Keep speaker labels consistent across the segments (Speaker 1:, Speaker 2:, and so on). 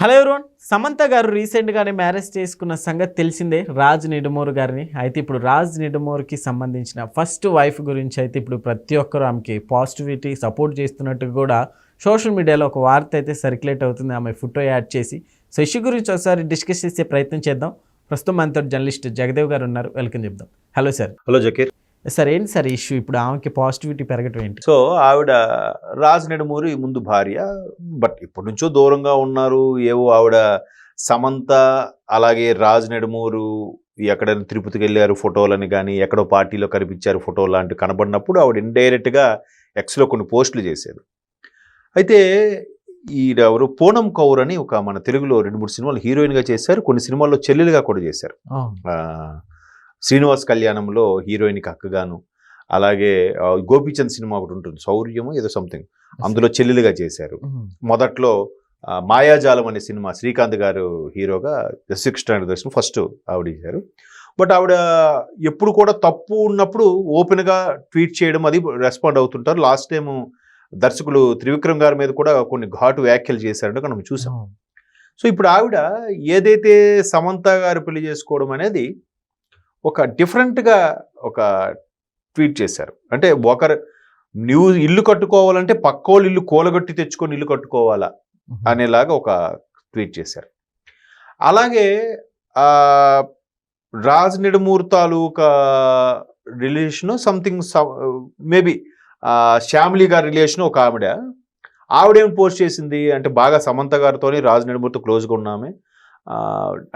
Speaker 1: Hello everyone, Samantha గారు రీసెంట్గానే marriage చేసుకున్న సంగతి తెలిసిందే, రాజ్ నిడుమూరు గారిని. అయితే ఇప్పుడు రాజ్ నిడుమూరుకి సంబంధించిన ఫస్ట్ వైఫ్ గురించి అయితే ఇప్పుడు ప్రతి ఒక్కరు ఆమెకి పాజిటివిటీ సపోర్ట్ చేస్తున్నట్టు కూడా సోషల్ మీడియాలో ఒక వార్త అయితే సర్క్యులేట్ అవుతుంది, ఆమె ఫోటో యాడ్ చేసి. సో ఇష్యూ గురించి ఒకసారి డిస్కస్ చేసే ప్రయత్నం చేద్దాం. ప్రస్తుతం మనతో జర్నలిస్ట్ జగదేవ్ గారు ఉన్నారు, వెల్కమ్ చెప్దాం. Hello sir.
Speaker 2: Hello Zakir.
Speaker 1: Sir ఏంటి సార్ ఇష్యూ, ఇప్పుడు ఆమెకి పాజిటివిటీ పెరగటం ఏంటి?
Speaker 2: సో ఆవిడ రాజ్ నిడుమూరి ముందు భార్య, బట్ ఇప్పటి నుంచో దూరంగా ఉన్నారు. ఏవో ఆవిడ సమంత అలాగే రాజ్ నిడుమూరు ఎక్కడైనా తిరుపతికి వెళ్ళారు ఫోటోలని కానీ ఎక్కడో పార్టీలో కనిపించారు ఫోటో లాంటివి కనబడినప్పుడు ఆవిడ ఇండైరెక్ట్గా ఎక్స్లో కొన్ని పోస్టులు చేసేది. అయితే ఈడెవరు పూనం కౌర్ అని ఒక మన తెలుగులో 2-3 సినిమాలు హీరోయిన్గా చేశారు, కొన్ని సినిమాల్లో చెల్లెలుగా కూడా చేశారు. శ్రీనివాస్ కళ్యాణంలో హీరోయిన్కి అక్కగాను, అలాగే గోపీచంద్ సినిమా ఒకటి ఉంటుంది, శౌర్యము ఏదో సంథింగ్, అందులో చెల్లెలుగా చేశారు. మొదట్లో మాయాజాలం అనే సినిమా శ్రీకాంత్ గారు హీరోగా 6th దర్శనం ఫస్ట్ ఆవిడ చేశారు. బట్ ఆవిడ ఎప్పుడు కూడా తప్పు ఉన్నప్పుడు ఓపెన్గా ట్వీట్ చేయడం అది రెస్పాండ్ అవుతుంటారు. లాస్ట్ టైం దర్శకులు త్రివిక్రమ్ గారి మీద కూడా కొన్ని ఘాటు వ్యాఖ్యలు చేశారంటే మనం చూసాం. సో ఇప్పుడు ఆవిడ ఏదైతే సమంత గారు పెళ్లి చేసుకోవడం అనేది ఒక డిఫరెంట్గా ఒక ట్వీట్ చేశారు. అంటే ఒకరు ఇల్లు కట్టుకోవాలంటే పక్కోళ్ళు ఇల్లు కూలగొట్టి తెచ్చుకొని ఇల్లు కట్టుకోవాలా అనేలాగా ఒక ట్వీట్ చేశారు. అలాగే రాజ్ నిడుమూరు తాలూకా రిలేషను సంథింగ్ మేబీ శ్యామిలి గారి రిలేషన్ ఒక ఆవిడేం పోస్ట్ చేసింది అంటే, బాగా సమంత గారితోని రాజ్ నిడుమూరుతో క్లోజ్గా ఉన్నామే,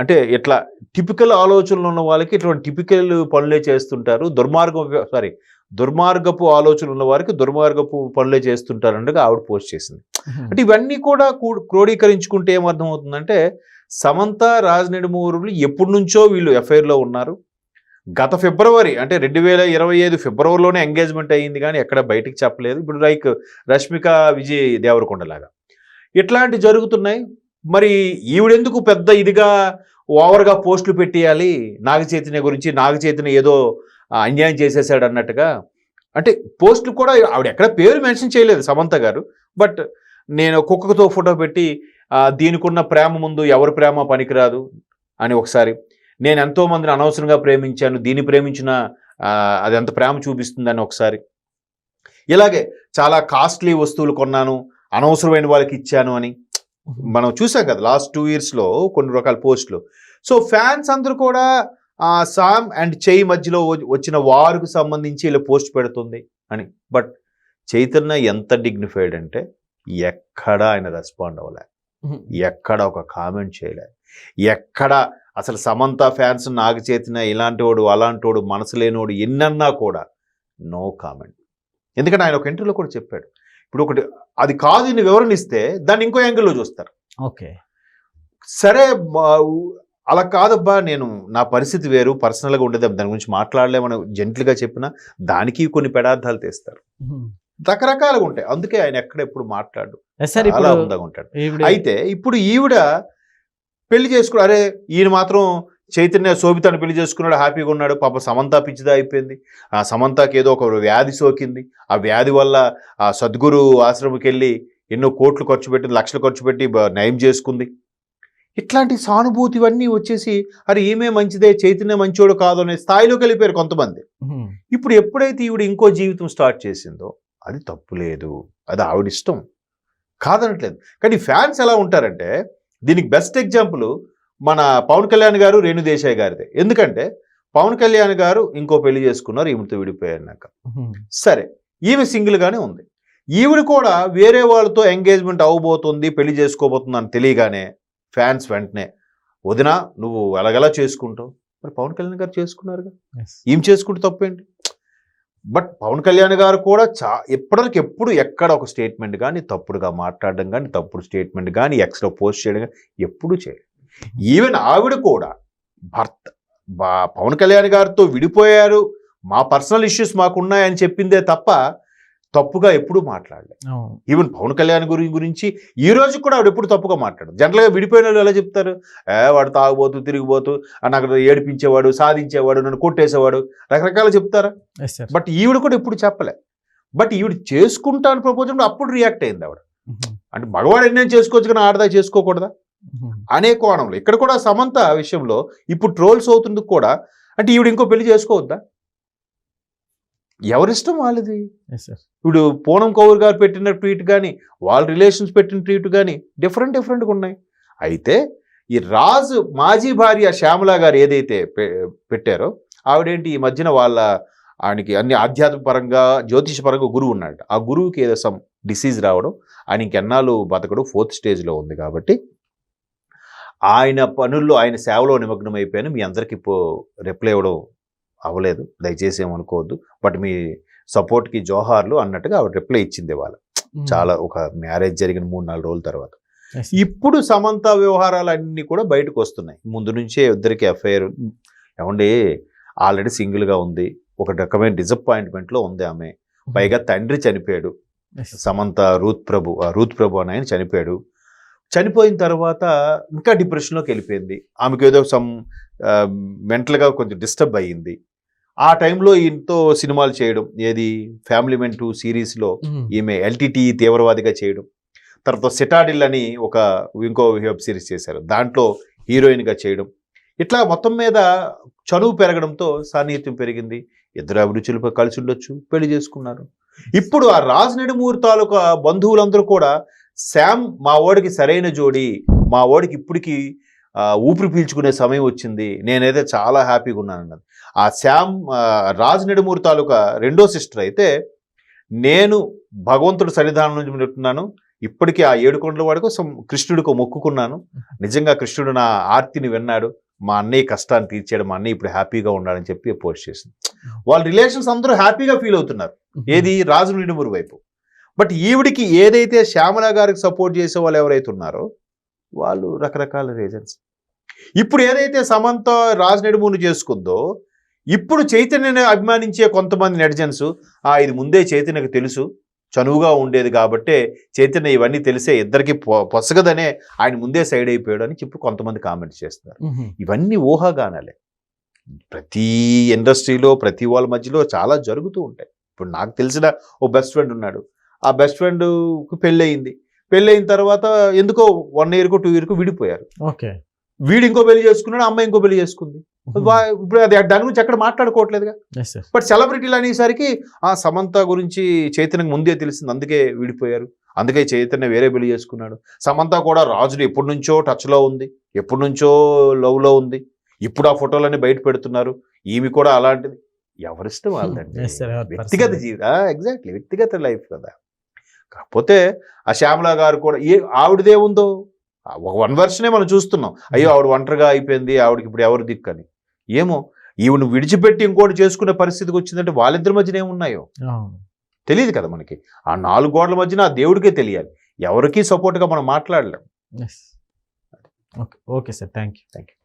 Speaker 2: అంటే ఇట్లా టిపికల్ ఆలోచనలు ఉన్న వాళ్ళకి ఇటువంటి టిపికల్ పనులే చేస్తుంటారు, దుర్మార్గపు ఆలోచనలు ఉన్న వారికి దుర్మార్గపు పనులే చేస్తుంటారు అంటే ఆవిడ పోస్ట్ చేసింది. అంటే ఇవన్నీ కూడా క్రోడీకరించుకుంటే ఏమర్థం అవుతుందంటే, సమంత రాజ్ నిడుమూరులు ఎప్పటి నుంచో వీళ్ళు ఎఫ్ఐఆర్లో ఉన్నారు. గత ఫిబ్రవరి అంటే 2025 ఫిబ్రవరిలోనే ఎంగేజ్మెంట్ అయ్యింది, కానీ ఎక్కడ బయటికి చెప్పలేదు. ఇప్పుడు లైక్ రష్మిక విజయ్ దేవరకొండ లాగా ఇట్లాంటి జరుగుతున్నాయి. మరి ఈవిడెందుకు పెద్ద ఇదిగా ఓవర్గా పోస్టులు పెట్టేయాలి నాగ చైతన్య గురించి, నాగ చైతన్య ఏదో అన్యాయం చేసేసాడు అన్నట్టుగా. అంటే పోస్టులు కూడా ఆవిడ ఎక్కడ పేరు మెన్షన్ చేయలేదు సమంత గారు, బట్ నేను కుక్కతో ఫోటో పెట్టి దీనికున్న ప్రేమ ముందు ఎవరి ప్రేమ పనికిరాదు అని ఒకసారి, నేను ఎంతోమందిని అనవసరంగా ప్రేమించాను, దీన్ని ప్రేమించిన అది ఎంత ప్రేమ చూపిస్తుందని ఒకసారి, ఇలాగే చాలా కాస్ట్లీ వస్తువులు కొన్నాను అనవసరమైన వాళ్ళకి ఇచ్చాను అని మనం చూసాం కదా లాస్ట్ 2 yearsలో కొన్ని రకాల పోస్టులు. సో ఫ్యాన్స్ అందరూ కూడా సామ్ అండ్ చెయ్యి మధ్యలో వచ్చిన వారికి సంబంధించి ఇలా పోస్ట్ పెడుతుంది అని. బట్ చైతన్య ఎంత డిగ్నిఫైడ్ అంటే ఎక్కడ ఆయన రెస్పాండ్ అవ్వలే, ఎక్కడ ఒక కామెంట్ చేయలే, ఎక్కడ అసలు సమంత ఫ్యాన్స్ నాగ చైతన్య ఇలాంటి వాడు అలాంటి వాడు మనసు లేనివాడు ఎన్నన్నా కూడా నో కామెంట్. ఎందుకంటే ఆయన ఒక ఇంటర్వ్యూలో కూడా చెప్పాడు, ఇప్పుడు ఒకటి అది కాదు అని వివరణ ఇస్తే దాన్ని ఇంకో యాంగిల్లో చూస్తారు.
Speaker 1: ఓకే
Speaker 2: సరే అలా కాదబ్బా, నేను నా పరిస్థితి వేరు, పర్సనల్గా ఉండేది, దాని గురించి మాట్లాడలేమని జెంట్లుగా చెప్పినా దానికి కొన్ని పెడార్థాలు తెస్తారు, రకరకాలుగా ఉంటాయి. అందుకే ఆయన ఎక్కడ ఎప్పుడు మాట్లాడు, చాలా ఉందాగా ఉంటాడు. అయితే ఇప్పుడు ఈవిడ పెళ్లి చేసుకున్నాడు, అరే ఈయన మాత్రం చైతన్య శోభితాన్ని పెళ్లి చేసుకున్నాడు, హ్యాపీగా ఉన్నాడు. పాప సమంత పిచ్చిదా అయిపోయింది, ఆ సమంతకి ఏదో ఒక వ్యాధి సోకింది, ఆ వ్యాధి వల్ల ఆ సద్గురు ఆశ్రమంకి వెళ్ళి ఎన్నో కోట్లు ఖర్చు పెట్టి లక్షలు ఖర్చు పెట్టి నయం చేసుకుంది. ఇట్లాంటి సానుభూతి ఇవన్నీ వచ్చేసి అరే ఈమె మంచిదే చైతన్య మంచోడు కాదు అనే స్థాయిలోకి వెళ్ళిపోయారు కొంతమంది. ఇప్పుడు ఎప్పుడైతే ఈవిడ ఇంకో జీవితం స్టార్ట్ చేసిందో అది తప్పు లేదు, అది ఆవిడ ఇష్టం కాదనట్లేదు. కానీ ఫ్యాన్స్ ఎలా ఉంటారంటే, దీనికి బెస్ట్ ఎగ్జాంపుల్ మన పవన్ కళ్యాణ్ గారు రేణు దేశాయ్ గారిదే. ఎందుకంటే పవన్ కళ్యాణ్ గారు ఇంకో పెళ్లి చేసుకున్నారు, ఈవిడతో విడిపోయాక. సరే ఈమె సింగిల్గానే ఉంది, ఈవిడ కూడా వేరే వాళ్ళతో ఎంగేజ్మెంట్ అవ్వబోతుంది, పెళ్లి చేసుకోబోతుంది అని తెలియగానే ఫ్యాన్స్ వెంటనే వదినా నువ్వు ఎలాగలా చేసుకుంటావు, మరి పవన్ కళ్యాణ్ గారు చేసుకున్నారుగా, ఏం చేసుకుంటే తప్పేంటి. బట్ పవన్ కళ్యాణ్ గారు కూడా ఎప్పటివరకు ఎప్పుడు ఎక్కడ ఒక స్టేట్మెంట్ కానీ తప్పుడుగా మాట్లాడడం కానీ తప్పుడు స్టేట్మెంట్ కానీ ఎక్స్లో పోస్ట్ చేయడం కానీ ఎప్పుడూ చేయలేదు. ఈవెన్ ఆవిడ కూడా పవన్ కళ్యాణ్ గారితో విడిపోయారు, మా పర్సనల్ ఇష్యూస్ మాకున్నాయని చెప్పిందే తప్ప తప్పుగా ఎప్పుడు మాట్లాడలేదు. ఈవెన్ పవన్ కళ్యాణ్ గురించి ఈ రోజు కూడా ఆవిడ ఎప్పుడు తప్పుగా మాట్లాడదు. జనరల్గా విడిపోయిన వాళ్ళు ఎలా చెప్తారు, వాడు తాగుబోతూ తిరిగిపోతూ నాకు ఏడిపించేవాడు, సాధించేవాడు, నన్ను కొట్టేసేవాడు, రకరకాలు చెప్తారా. బట్ ఈవిడ కూడా ఎప్పుడు చెప్పలే. బట్ ఈవిడ చేసుకుంటాను ప్రపోజల్ అప్పుడు రియాక్ట్ అయింది ఆవిడ. అంటే మగవాడు ఎన్నో చేసుకోవచ్చు కానీ ఆడదా చేసుకోకూడదా? అనే కోణంలో ఇక్కడ కూడా సమంత విషయంలో ఇప్పుడు ట్రోల్స్ అవుతుంది కూడా. అంటే ఈవిడ ఇంకో పెళ్లి చేసుకోవద్దా? ఎవరిష్టం వాళ్ళది. ఇప్పుడు పూనం కౌర్ గారు పెట్టిన ట్వీట్ కానీ వాళ్ళ రిలేషన్స్ పెట్టిన ట్వీట్ కానీ డిఫరెంట్గా ఉన్నాయి. అయితే ఈ రాజు మాజీ భార్య శ్యామల గారు ఏదైతే పెట్టారో ఆవిడేంటి ఈ మధ్యన ఆయనకి అన్ని ఆధ్యాత్మిక పరంగా జ్యోతిష పరంగా గురువు ఉన్నాడు. ఆ గురువుకి ఏదో సమ్ డిసీజ్ రావడం, ఆయన ఇంకెన్నాళ్ళు బతకడం 4th స్టేజ్లో ఉంది కాబట్టి ఆయన పనుల్లో ఆయన సేవలో నిమగ్నం అయిపోయాను. మీ అందరికి ఇప్పుడు రిప్లై ఇవ్వడం అవ్వలేదు, దయచేసి ఏమనుకోవద్దు, బట్ మీ సపోర్ట్కి జోహార్లు అన్నట్టుగా ఆవిడ రిప్లై ఇచ్చింది వాళ్ళు. చాలా ఒక మ్యారేజ్ జరిగిన 3-4 రోజుల తర్వాత. ఇప్పుడు సమంత వ్యవహారాలన్నీ కూడా బయటకు వస్తున్నాయి. ముందు నుంచే ఇద్దరికి ఎఫ్ఐఆర్ ఏమండి, ఆల్రెడీ సింగిల్గా ఉంది, ఒక రకమైన డిసప్పాయింట్మెంట్లో ఉంది ఆమె. పైగా తండ్రి చనిపోయాడు, సమంత రూత్ ప్రభు అని ఆయన చనిపోయాడు. చనిపోయిన తర్వాత ఇంకా డిప్రెషన్లోకి వెళ్ళిపోయింది. ఆమెకు ఏదో సమ్ మెంటల్గా కొంచెం డిస్టర్బ్ అయ్యింది. ఆ టైంలో ఈయనతో సినిమాలు చేయడం, ఏది ఫ్యామిలీ మెన్ 2 సిరీస్లో ఈమె ఎల్టీటీ తీవ్రవాదిగా చేయడం, తర్వాత సిటాడిల్ అని ఇంకో వెబ్ సిరీస్ చేశారు, దాంట్లో హీరోయిన్గా చేయడం. ఇట్లా మొత్తం మీద చనువు పెరగడంతో సాన్నిహిత్యం పెరిగింది. ఇద్దరు అభిరుచులపై కలిసి ఉండొచ్చు, పెళ్లి చేసుకున్నారు. ఇప్పుడు ఆ రాజ్ నెడుమూరి తాలూకా బంధువులందరూ కూడా శామ్ మా ఓడికి సరైన జోడి, మా ఓడికి ఇప్పటికి ఊపిరి పీల్చుకునే సమయం వచ్చింది, నేనైతే చాలా హ్యాపీగా ఉన్నాను అన్నది. ఆ శామ్ రాజ్ నెడుమూరి తాలూకా రెండో సిస్టర్ అయితే, నేను భగవంతుడి సన్నిధానం నుంచి పెట్టున్నాను, ఇప్పటికీ ఆ 7 కొండల వాడికి కృష్ణుడికి మొక్కుకున్నాను, నిజంగా కృష్ణుడు నా ఆర్తిని విన్నాడు, మా అన్నయ్య కష్టాన్ని తీర్చాడు, మా అన్నయ్య ఇప్పుడు హ్యాపీగా ఉన్నాడని చెప్పి పోస్ట్ చేసింది. వాళ్ళ రిలేషన్స్ అందరూ హ్యాపీగా ఫీల్ అవుతున్నారు, ఏది రాజు నెడుమూరి వైపు. బట్ ఈవిడికి ఏదైతే శ్యామల గారికి సపోర్ట్ చేసే వాళ్ళు ఎవరైతే ఉన్నారో వాళ్ళు రకరకాల రీజన్స్. ఇప్పుడు ఏదైతే సమంత రాజ్ నెడుమూరిని చేసుకుందో, ఇప్పుడు చైతన్యని అభిమానించే కొంతమంది నెటిజన్స్, ఇది ముందే చైతన్యకు తెలుసు, చనువుగా ఉండేది కాబట్టే చైతన్య ఇవన్నీ తెలిసే ఇద్దరికి పొసగదనే ఆయన ముందే సైడ్ అయిపోయాడు అని చెప్పి కొంతమంది కామెంట్స్ చేస్తున్నారు. ఇవన్నీ ఊహాగానాలే. ప్రతి ఇండస్ట్రీలో ప్రతి వాళ్ళ మధ్యలో చాలా జరుగుతూ ఉంటాయి. ఇప్పుడు నాకు తెలిసిన ఓ బెస్ట్ ఫ్రెండ్ ఉన్నాడు, ఆ బెస్ట్ ఫ్రెండ్కి పెళ్ళయిన తర్వాత ఎందుకో 1 yearకో 2 yearకో విడిపోయారు. వీడు ఇంకో పెళ్లి చేసుకున్నాడు, అమ్మాయి ఇంకో పెళ్లి చేసుకుంది. ఇప్పుడు దాని గురించి ఎక్కడ మాట్లాడుకోవట్లేదుగా. బట్ సెలబ్రిటీలు అనేసరికి సమంత గురించి చైతన్యకు ముందే తెలిసింది, అందుకే విడిపోయారు, అందుకే చైతన్య వేరే పెళ్లి చేసుకున్నాడు. సమంత కూడా రాజుని ఎప్పటి నుంచో టచ్లో ఉంది, ఎప్పటి నుంచో లవ్లో ఉంది, ఇప్పుడు ఆ ఫోటోలన్నీ బయట పెడుతున్నారు, ఈమె కూడా అలాంటిది. ఎవరిష్టం వాళ్ళండి, వ్యక్తిగత ఎగ్జాక్ట్లీ వ్యక్తిగత లైఫ్ కదా. కాకపోతే ఆ శ్యామల గారు కూడా ఆవిడదేముందో 1 version మనం చూస్తున్నాం, అయ్యో ఆవిడ ఒంటరిగా అయిపోయింది, ఆవిడకి ఇప్పుడు ఎవరు దిక్కని. ఏమో ఈవిని విడిచిపెట్టి ఇంకోటి చేసుకునే పరిస్థితికి వచ్చిందంటే వాళ్ళిద్దరి మధ్యన ఏమున్నాయో తెలియదు కదా మనకి. ఆ 4 గోడల మధ్యన ఆ దేవుడికే తెలియాలి, ఎవరికి సపోర్ట్గా మనం మాట్లాడలేం.
Speaker 1: Okay sir, thank you.